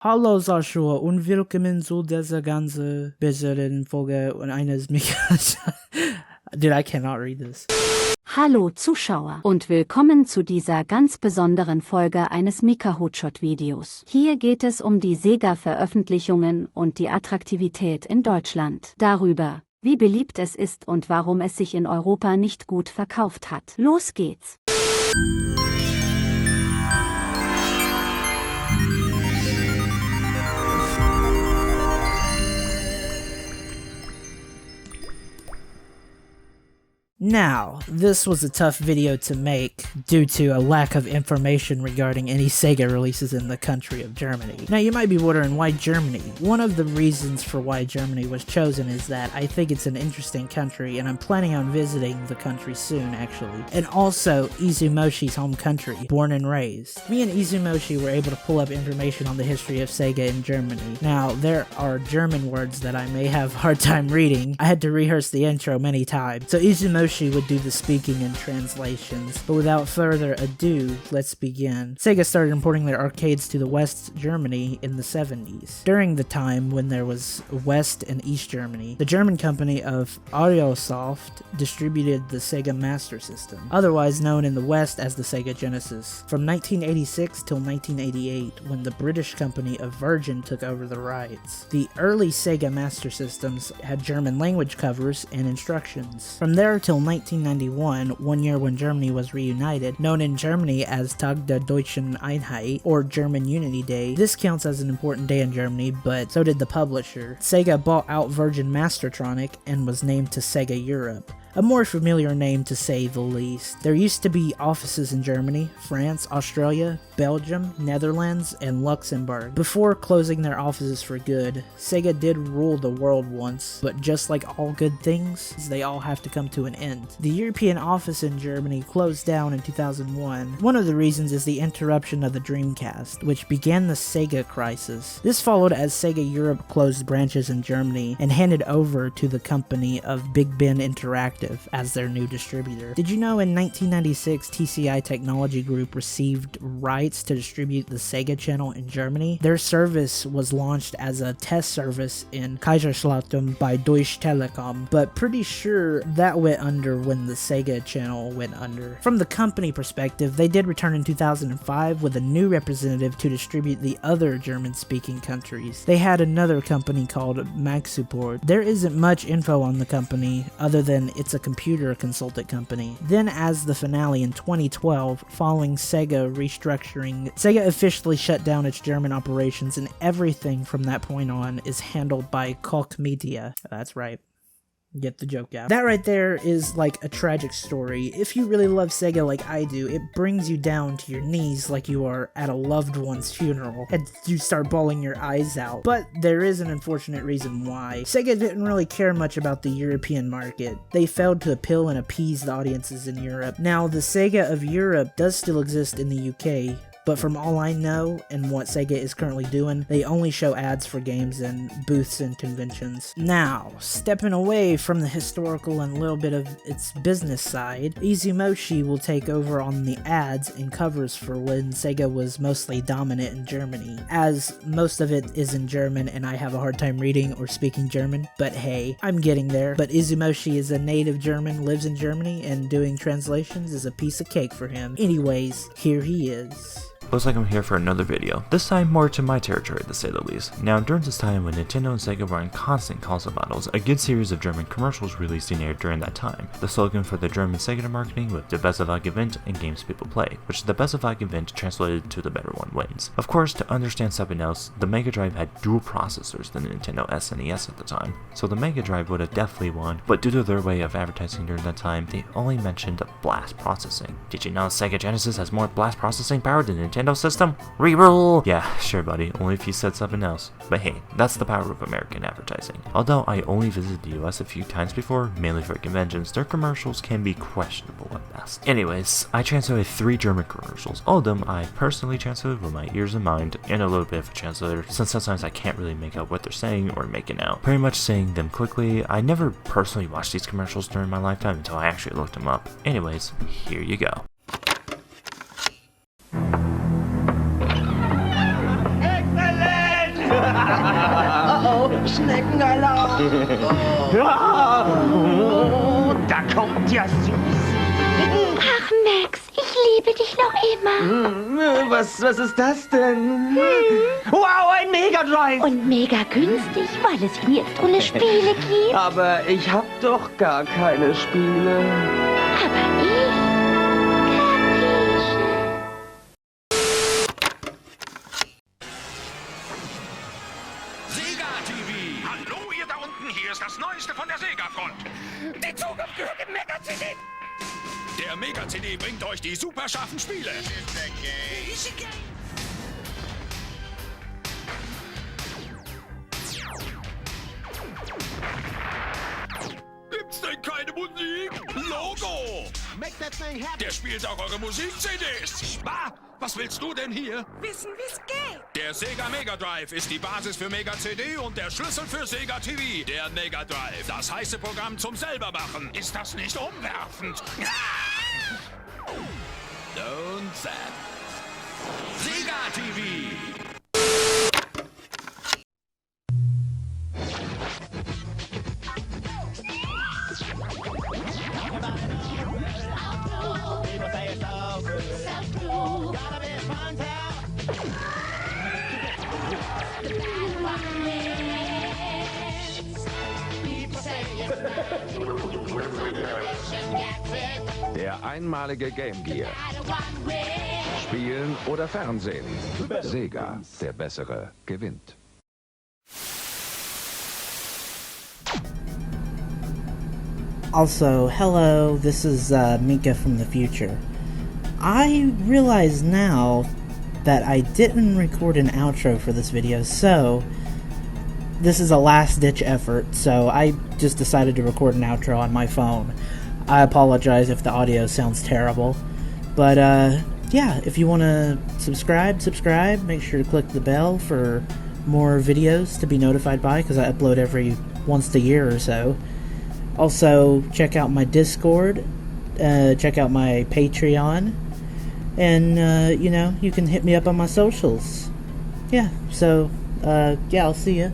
Hallo Joshua und willkommen zu dieser ganz besonderen Folge eines MikaHotShot. Dude, I cannot read this. Hallo Zuschauer und willkommen zu dieser ganz besonderen Folge eines MikaHotShot-Videos. Hier geht es um die Sega-Veröffentlichungen und die Attraktivität in Deutschland. Darüber, wie beliebt es ist und warum es sich in Europa nicht gut verkauft hat. Los geht's! Now, this was a tough video to make due to a lack of information regarding any Sega releases in the country of Germany. Now, you might be wondering why Germany? One of the reasons for why Germany was chosen is that I think it's an interesting country and I'm planning on visiting the country soon, actually. And also, Izumoshi's home country, born and raised. Me and Izumoshi were able to pull up information on the history of Sega in Germany. Now, there are German words that I may have a hard time reading. I had to rehearse the intro many times. So Izumoshi would do the speaking and translations, but without further ado, let's begin. Sega started importing their arcades to the West Germany in the 70s. During the time when there was West and East Germany, the German company of Audiosoft distributed the Sega Master System, otherwise known in the West as the Sega Genesis, from 1986 till 1988, when the British company of Virgin took over the rights. The early Sega Master Systems had German language covers and instructions. From there till 1991, 1 year when Germany was reunited, known in Germany as Tag der Deutschen Einheit, or German Unity Day. This counts as an important day in Germany, but so did the publisher. Sega bought out Virgin Mastertronic and was named to Sega Europe. A more familiar name to say the least. There used to be offices in Germany, France, Australia, Belgium, Netherlands, and Luxembourg. Before closing their offices for good, Sega did rule the world once, but just like all good things, they all have to come to an end. The European office in Germany closed down in 2001. One of the reasons is the interruption of the Dreamcast, which began the Sega crisis. This followed as Sega Europe closed branches in Germany and handed over to the company of Big Ben Interactive as their new distributor. Did you know in 1996 TCI Technology Group received rights to distribute the Sega channel in Germany? Their service was launched as a test service in Kaiserslautern by Deutsche Telekom, but pretty sure that went under when the Sega channel went under. From the company perspective, they did return in 2005 with a new representative to distribute the other German-speaking countries. They had another company called MagSupport. There isn't much info on the company other than it's a computer consultant company. Then as the finale in 2012, following Sega Restructuring, Sega officially shut down its German operations and everything from that point on is handled by Koch Media. That's right. Get the joke out. That right there is like a tragic story. If you really love Sega like I do, it brings you down to your knees like you are at a loved one's funeral and you start bawling your eyes out. But there is an unfortunate reason why. Sega didn't really care much about the European market. They failed to appeal and appease the audiences in Europe. Now, the Sega of Europe does still exist in the UK, but from all I know and what Sega is currently doing, they only show ads for games and booths and conventions. Now, stepping away from the historical and a little bit of its business side, Izumoshi will take over on the ads and covers for when Sega was mostly dominant in Germany, as most of it is in German and I have a hard time reading or speaking German, but hey, I'm getting there. But Izumoshi is a native German, lives in Germany, and doing translations is a piece of cake for him. Anyways, here he is. Looks like I'm here for another video, this time more to my territory to say the least. Now, during this time when Nintendo and Sega were in constant console battles, a good series of German commercials released and aired during that time. The slogan for the German Sega marketing was "The best of event and games people play," which the best of event translated to "the better one wins." Of course, to understand something else, the Mega Drive had dual processors than the Nintendo SNES at the time, so the Mega Drive would have definitely won, but due to their way of advertising during that time, they only mentioned blast processing. Did you know Sega Genesis has more blast processing power than Nintendo system? Reroll! Yeah, sure buddy, only if you said something else. But hey, that's the power of American advertising. Although I only visited the US a few times before, mainly for conventions, their commercials can be questionable at best. Anyways, I translated 3 German commercials. All of them I personally translated with my ears in mind, and a little bit of a translator, since sometimes I can't really make out what they're saying or making out. Pretty much saying them quickly. I never personally watched these commercials during my lifetime until I actually looked them up. Anyways, here you go. Excellent! Oh, Schneckenalarm. Oh, da kommt ja süß. Ach, Max, ich liebe dich noch immer. Was ist das denn? Wow, ein Mega Drive. Und mega günstig, weil es ihn jetzt ohne Spiele gibt. Aber ich hab doch gar keine Spiele. Aber ich... Sega TV! Hallo, ihr da unten, hier ist das Neueste von der Sega-Front. Die Zukunft gehört dem Mega-CD. Der Mega-CD bringt euch die super scharfen Spiele. Gibt's denn keine Musik? Logo! Der spielt auch eure Musik-CDs. Was willst du denn hier? Wissen, wie's geht. Der Sega Mega Drive ist die Basis für Mega CD und der Schlüssel für Sega TV. Der Mega Drive, das heiße Programm zum selbermachen. Ist das nicht umwerfend? Don't zap. Sega TV. Der einmalige Game Gear. Spielen oder Fernsehen. Sega, der Bessere, gewinnt. Also, hello, this is Mika from the future. I realize now that I didn't record an outro for this video, so this is a last-ditch effort, so I just decided to record an outro on my phone. I apologize if the audio sounds terrible, but yeah, if you want to subscribe, make sure to click the bell for more videos to be notified by, because I upload every once a year or so. Also, check out my Discord, check out my Patreon, and, you know, you can hit me up on my socials. Yeah, so, yeah, I'll see ya.